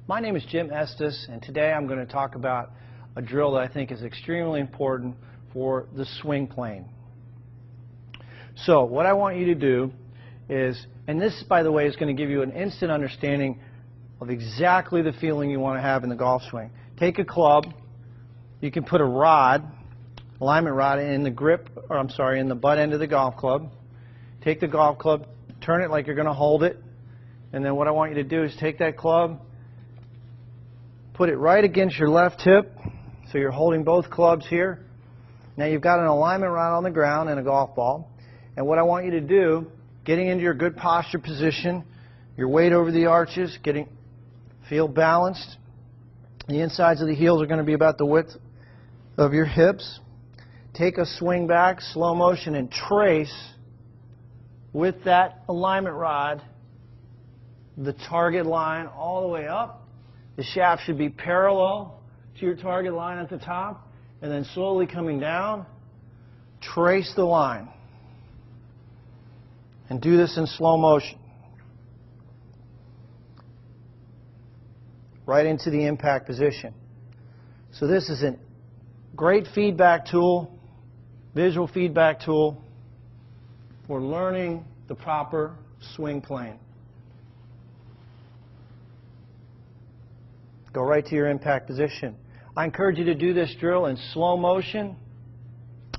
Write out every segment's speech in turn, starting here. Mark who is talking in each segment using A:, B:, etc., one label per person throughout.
A: My name is Jim Estes, and today I'm going to talk about a drill that I think is extremely important for the swing plane. So what I want you to do is, and this, by the way, is going to give you an instant understanding of exactly the feeling you want to have in the golf swing. Take a club. You can put a rod, alignment rod, in the grip, or I'm sorry, in the butt end of the golf club. Take the golf club, turn it like you're going to hold it, and then what I want you to do is take that club, put it right against your left hip, so you're holding both clubs here. Now you've got an alignment rod on the ground and a golf ball, and what I want you to do, getting into your good posture position, your weight over the arches, feel balanced. The insides of the heels are going to be about the width of your hips. Take a swing back, slow motion, and trace with that alignment rod the target line all the way up. The shaft should be parallel to your target line at the top, and then slowly coming down, trace the line. And do this in slow motion. Right into the impact position. So this is a great feedback tool, visual feedback tool for learning the proper swing plane. Go right to your impact position. I encourage you to do this drill in slow motion,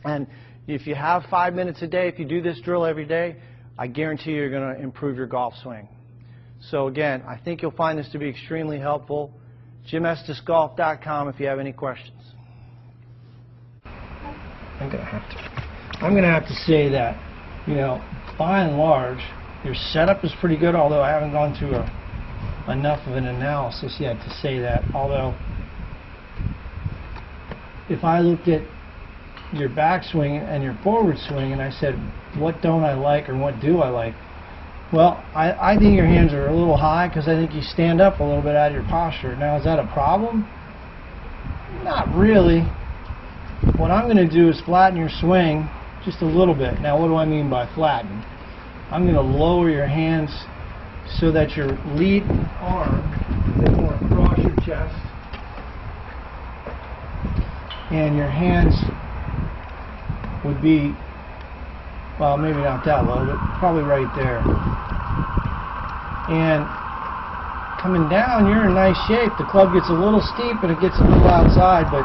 A: and if you have 5 minutes a day, if you do this drill every day, I guarantee you're going to improve your golf swing. So again, I think you'll find this to be extremely helpful. JimEstesGolf.com if you have any questions. I'm going to have to say that, you know, by and large, your setup is pretty good, although I haven't gone through enough of an analysis yet to say that. Although, if I looked at your backswing and your forward swing and I said, what don't I like or what do I like? Well, I think your hands are a little high because I think you stand up a little bit out of your posture. Now, is that a problem? Not really. What I'm going to do is flatten your swing just a little bit. Now, what do I mean by flatten? I'm going to lower your hands so that your lead arm is more across your chest, and your hands would be, well, maybe not that low, but probably right there. And coming down, you're in nice shape. The club gets a little steep and it gets a little outside, but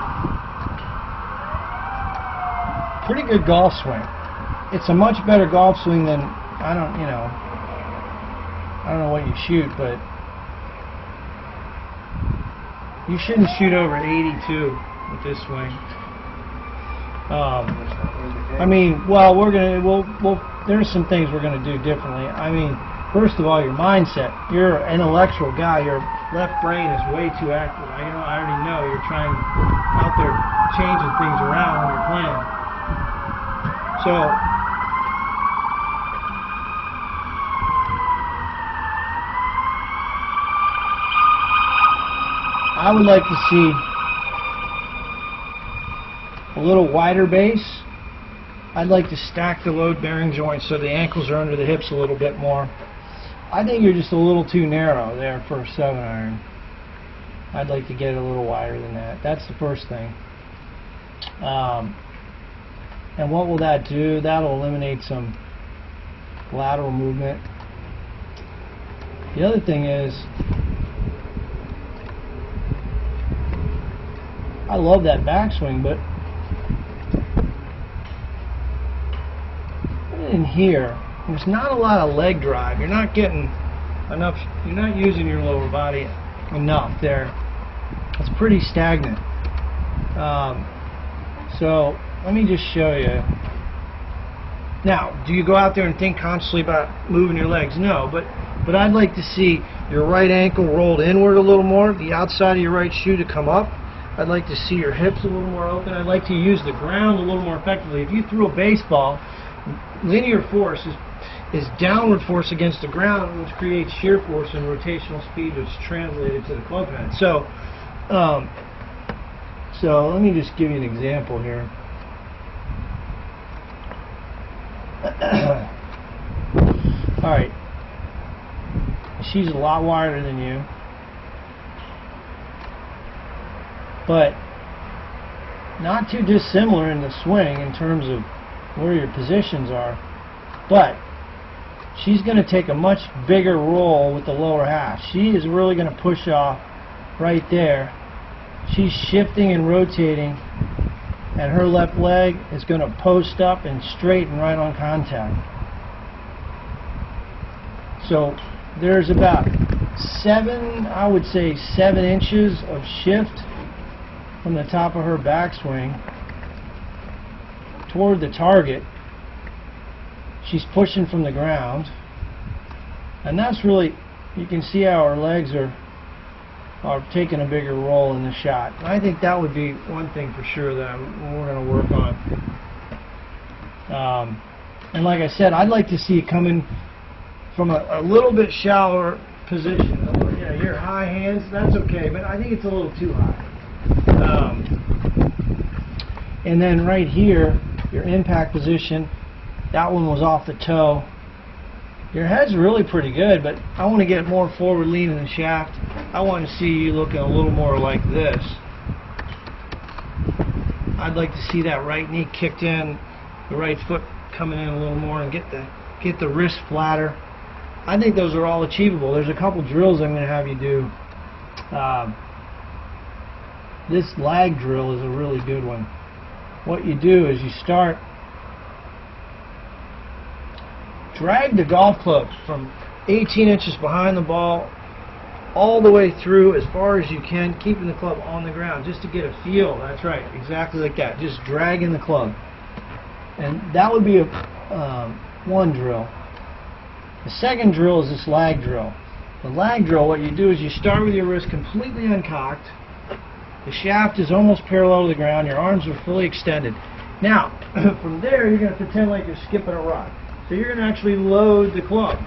A: pretty good golf swing. It's a much better golf swing than, I don't know what you shoot, but you shouldn't shoot over 82 with this swing. I mean, well, there's some things we're going to do differently. I mean, first of all, your mindset. You're an intellectual guy. Your left brain is way too active. I already know you're trying out there changing things around when you're playing. So, I would like to see a little wider base. I'd like to stack the load-bearing joints so the ankles are under the hips a little bit more. I think you're just a little too narrow there for a 7-iron. I'd like to get it a little wider than that. That's the first thing. And what will that do? That'll eliminate some lateral movement. The other thing is, I love that backswing, but in here, there's not a lot of leg drive. You're not getting enough, you're not using your lower body enough there. It's pretty stagnant. So let me just show you. Now, do you go out there and think consciously about moving your legs? No, but I'd like to see your right ankle rolled inward a little more, the outside of your right shoe to come up. I'd like to see your hips a little more open. I'd like to use the ground a little more effectively. If you threw a baseball, linear force is downward force against the ground, which creates shear force and rotational speed, which is translated to the club head. So let me just give you an example here. All right. She's a lot wider than you. but not too dissimilar in the swing in terms of where your positions are. But she's going to take a much bigger roll with the lower half. She is really going to push off right there. She's shifting and rotating, and her left leg is going to post up and straighten right on contact. So there's about 7 inches of shift from the top of her backswing toward the target. She's pushing from the ground, and that's really, you can see how her legs are taking a bigger role in the shot. And I think that would be one thing for sure that we're going to work on. And like I said, I'd like to see it coming from a little bit shallower position. Yeah, your high hands, that's okay, but I think it's a little too high. And then right here, your impact position, that one was off the toe. Your head's really pretty good, but I want to get more forward lean in the shaft. I want to see you looking a little more like this. I'd like to see that right knee kicked in, the right foot coming in a little more, and get the wrist flatter. I think those are all achievable. There's a couple drills I'm going to have you do. This lag drill is a really good one. What you do is you start, drag the golf club from 18 inches behind the ball all the way through as far as you can, keeping the club on the ground just to get a feel. That's right, exactly like that, just dragging the club. And that would be one drill. The second drill is this lag drill. The lag drill, what you do is you start with your wrist completely uncocked. The shaft is almost parallel to the ground. Your arms are fully extended. Now, from there, you're going to pretend like you're skipping a rock. So you're going to actually load the club,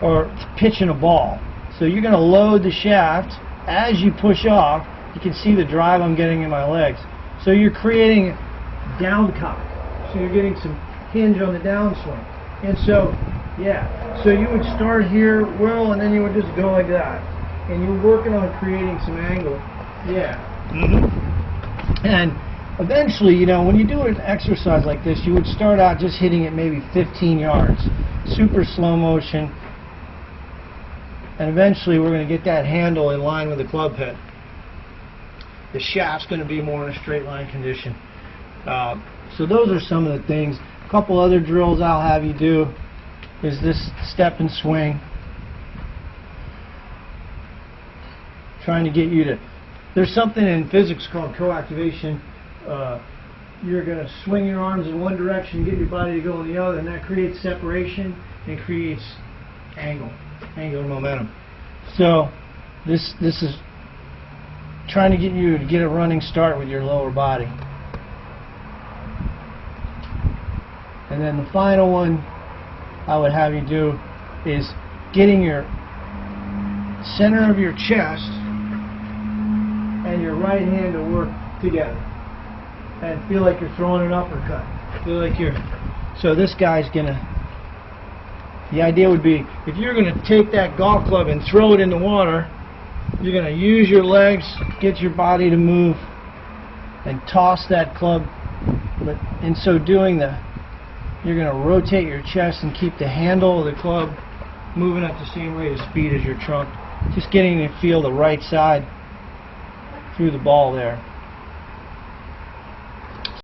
A: or pitching a ball. So you're going to load the shaft. As you push off, you can see the drive I'm getting in my legs. So you're creating down cock. So you're getting some hinge on the downswing. And so, yeah, so you would start here, and then you would just go like that. And you're working on creating some angle. Yeah. And eventually, you know, when you do an exercise like this, you would start out just hitting it maybe 15 yards. Super slow motion. And eventually we're going to get that handle in line with the club head. The shaft's going to be more in a straight line condition. So those are some of the things. A couple other drills I'll have you do is this step and swing. Trying to get you to, there's something in physics called co-activation. You're going to swing your arms in one direction, get your body to go in the other, and that creates separation and creates angular momentum. So this is trying to get you to get a running start with your lower body. And then the final one I would have you do is getting your center of your chest and your right hand to work together and feel like you're throwing an uppercut. Feel like you're, so this guy's gonna, the idea would be, if you're gonna take that golf club and throw it in the water, you're gonna use your legs, get your body to move, and toss that club. But in so doing, you're gonna rotate your chest and keep the handle of the club moving at the same rate of speed as your trunk. Just getting to feel the right side through the ball there.